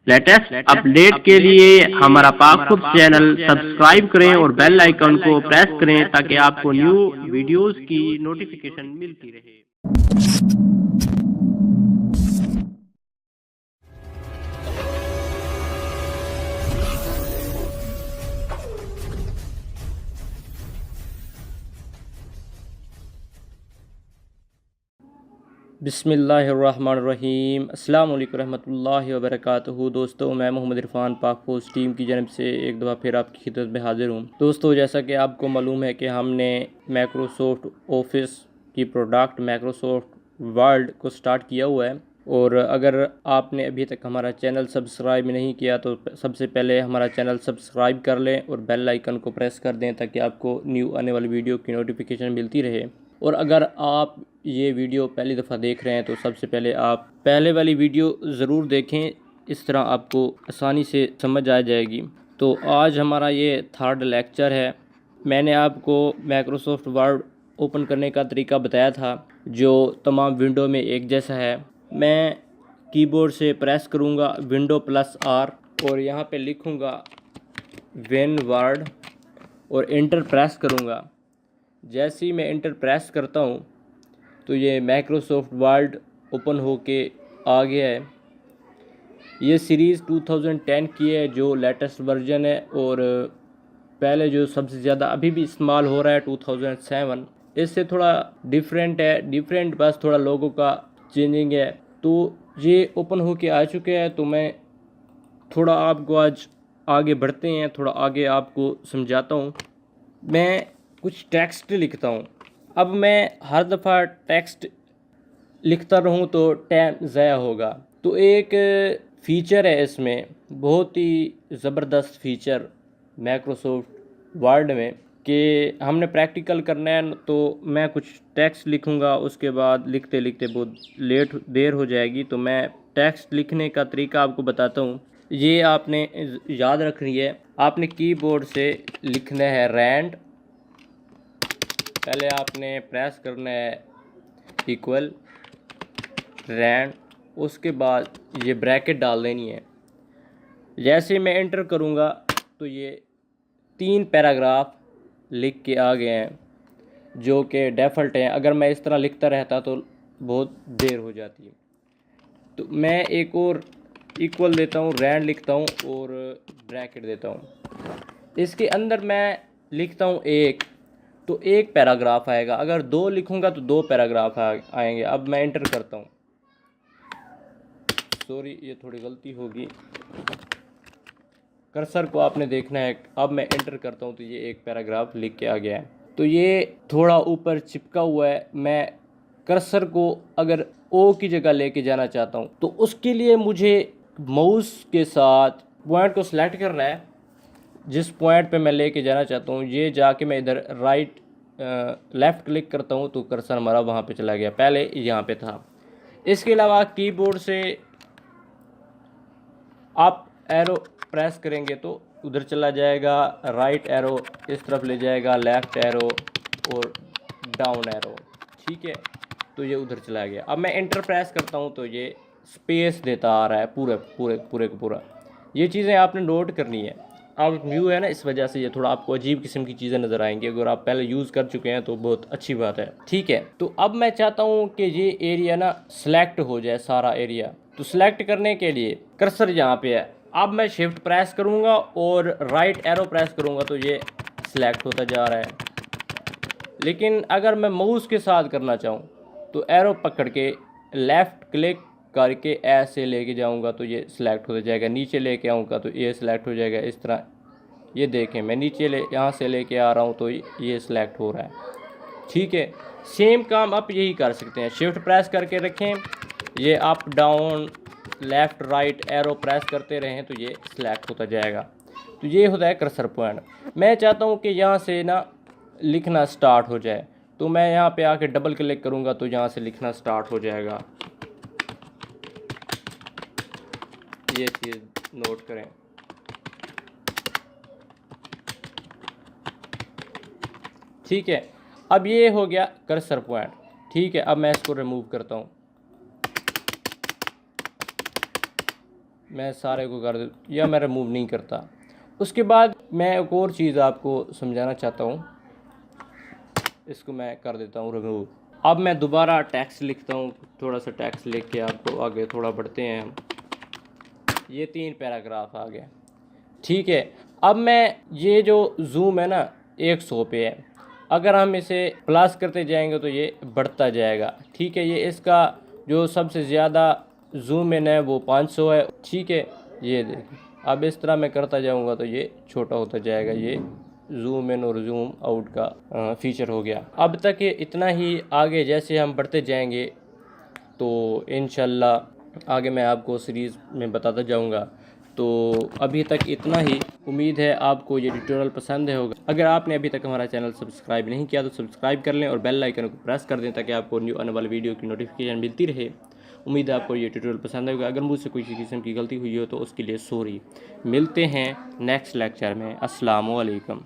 Latest update के लिए हमारा पाकखुद चैनल सब्सक्राइब करें और बेल आइकन को प्रेस करें ताकि आपको न्यू वीडियोस की नोटिफिकेशन मिलती रहे। बिस्मिल्लाहिर्रहमानिर्रहीम, अस्सलाम वालेकुम रहमतुल्लाहि व बरकातुहू। दोस्तों, मैं मोहम्मद इरफान पाकपोस्ट टीम की जानब से एक दफ़ा फिर आपकी खिदमत में हाज़िर हूँ। दोस्तों, जैसा कि आपको मालूम है कि हमने माइक्रोसॉफ्ट ऑफिस की प्रोडक्ट माइक्रोसॉफ्ट वर्ड को स्टार्ट किया हुआ है, और अगर आपने अभी तक हमारा चैनल सब्सक्राइब नहीं किया तो सबसे पहले हमारा चैनल सब्सक्राइब कर लें और बेल आइकन को प्रेस कर दें ताकि आपको न्यू आने वाली वीडियो की नोटिफिकेशन मिलती रहे। और अगर आप ये वीडियो पहली दफ़ा देख रहे हैं तो सबसे पहले आप पहले वाली वीडियो ज़रूर देखें, इस तरह आपको आसानी से समझ आ जाएगी। तो आज हमारा ये थर्ड लेक्चर है। मैंने आपको माइक्रोसॉफ्ट वर्ड ओपन करने का तरीका बताया था जो तमाम विंडो में एक जैसा है। मैं कीबोर्ड से प्रेस करूँगा विंडो प्लस आर और यहाँ पे लिखूँगा वेन वर्ड और इंटर प्रेस करूँगा। जैसे ही मैं इंटर प्रेस करता हूँ तो ये माइक्रोसॉफ्ट वर्ड ओपन होके आ गया है। ये सीरीज़ 2010 की है जो लेटेस्ट वर्जन है, और पहले जो सबसे ज़्यादा अभी भी इस्तेमाल हो रहा है 2007। इससे थोड़ा डिफरेंट है, डिफरेंट बस थोड़ा लोगों का चेंजिंग है। तो ये ओपन होके आ चुके हैं। तो मैं थोड़ा आपको आज आगे बढ़ते हैं, थोड़ा आगे आपको समझाता हूँ। मैं कुछ टेक्स्ट लिखता हूँ। अब मैं हर दफ़ा टेक्स्ट लिखता रहूँ तो टाइम ज़ाया होगा। तो एक फ़ीचर है इसमें, बहुत ही ज़बरदस्त फ़ीचर माइक्रोसॉफ्ट वर्ड में, कि हमने प्रैक्टिकल करना है। तो मैं कुछ टेक्स्ट लिखूँगा, उसके बाद लिखते लिखते बहुत देर हो जाएगी। तो मैं टेक्स्ट लिखने का तरीका आपको बताता हूँ। ये आपने याद रखनी है। आपने कीबोर्ड से लिखना है रैंड, पहले आपने प्रेस करना है इक्वल रैंड, उसके बाद ये ब्रैकेट डाल देनी है। जैसे मैं एंटर करूँगा तो ये 3 पैराग्राफ लिख के आ गए हैं जो कि डिफ़ॉल्ट हैं। अगर मैं इस तरह लिखता रहता तो बहुत देर हो जाती है। तो मैं एक और इक्वल देता हूँ, रैंड लिखता हूँ और ब्रैकेट देता हूँ। इसके अंदर मैं लिखता हूँ एक, तो एक पैराग्राफ आएगा। अगर 2 लिखूँगा तो 2 पैराग्राफ आएंगे। अब मैं एंटर करता हूँ। सॉरी, ये थोड़ी गलती होगी, कर्सर को आपने देखना है। अब मैं एंटर करता हूँ तो ये एक पैराग्राफ लिख के आ गया है। तो ये थोड़ा ऊपर चिपका हुआ है। मैं कर्सर को अगर ओ की जगह लेके जाना चाहता हूँ तो उसके लिए मुझे माउस के साथ पॉइंट को सिलेक्ट करना है। जिस पॉइंट पे मैं लेके जाना चाहता हूँ, ये जाके मैं इधर राइट लेफ़्ट क्लिक करता हूँ तो कर्सर हमारा वहाँ पे चला गया, पहले यहाँ पे था। इसके अलावा कीबोर्ड से आप एरो प्रेस करेंगे तो उधर चला जाएगा, राइट एरो इस तरफ ले जाएगा, लेफ़्ट एरो और डाउन एरो, ठीक है। तो ये उधर चला गया। अब मैं एंटर प्रेस करता हूँ तो ये स्पेस देता आ रहा है पूरे का पूरा। ये चीज़ें आपने नोट करनी है। अब न्यू है ना, इस वजह से ये थोड़ा आपको अजीब किस्म की चीज़ें नज़र आएंगी। अगर आप पहले यूज़ कर चुके हैं तो बहुत अच्छी बात है, ठीक है। तो अब मैं चाहता हूँ कि ये एरिया ना सेलेक्ट हो जाए, सारा एरिया। तो सेलेक्ट करने के लिए कर्सर यहाँ पे है। अब मैं शिफ्ट प्रेस करूँगा और राइट एरो प्रेस करूँगा तो ये सिलेक्ट होता जा रहा है। लेकिन अगर मैं माउस के साथ करना चाहूँ तो एरो पकड़ के लेफ़्ट क्लिक करके ऐसे लेके जाऊंगा तो ये सिलेक्ट हो जाएगा। नीचे लेके आऊँगा तो ये सिलेक्ट हो जाएगा। इस तरह ये देखें, मैं नीचे यहाँ से लेके आ रहा हूँ तो ये सिलेक्ट हो रहा है, ठीक है। सेम काम आप यही कर सकते हैं। शिफ्ट प्रेस करके रखें, ये up down left right arrow press करते रहें तो ये सिलेक्ट होता जाएगा। तो ये होता है कर्सर पॉइंट। मैं चाहता हूँ कि यहाँ से ना लिखना स्टार्ट हो जाए, तो मैं यहाँ पे आके डबल क्लिक करूँगा तो यहाँ से लिखना स्टार्ट हो जाएगा। ये चीज़ नोट करें, ठीक है। अब ये हो गया कर्सर पॉइंट, ठीक है। अब मैं इसको रिमूव करता हूँ। मैं सारे को कर देता या मैं रिमूव नहीं करता। उसके बाद मैं एक और चीज़ आपको समझाना चाहता हूँ, इसको मैं कर देता हूँ रिमूव। अब मैं दोबारा टेक्स्ट लिखता हूँ, थोड़ा सा टेक्स्ट लिख के आपको आगे थोड़ा बढ़ते हैं हम। ये 3 पैराग्राफ आ गए, ठीक है। अब मैं ये जो जूम है ना 100 पे है, अगर हम इसे प्लस करते जाएंगे तो ये बढ़ता जाएगा, ठीक है। ये इसका जो सबसे ज़्यादा जूम इन है वो 500 है, ठीक है। ये देखिए, अब इस तरह मैं करता जाऊंगा तो ये छोटा होता जाएगा। ये जूम इन और जूम आउट का फीचर हो गया। अब तक ये इतना ही, आगे जैसे हम बढ़ते जाएंगे तो इंशाल्लाह आगे मैं आपको सीरीज़ में बताता जाऊंगा। तो अभी तक इतना ही, उम्मीद है आपको ये ट्यूटोरियल पसंद है होगा। अगर आपने अभी तक हमारा चैनल सब्सक्राइब नहीं किया तो सब्सक्राइब कर लें और बेल आइकन को प्रेस कर दें ताकि आपको न्यू आने वाली वीडियो की नोटिफिकेशन मिलती रहे। उम्मीद है आपको ये ट्यूटोरियल पसंद होगा। अगर मुझसे कोई किस्म की गलती हुई हो तो उसके लिए सॉरी। मिलते हैं नेक्स्ट लेक्चर में। अस्सलामु अलैकुम।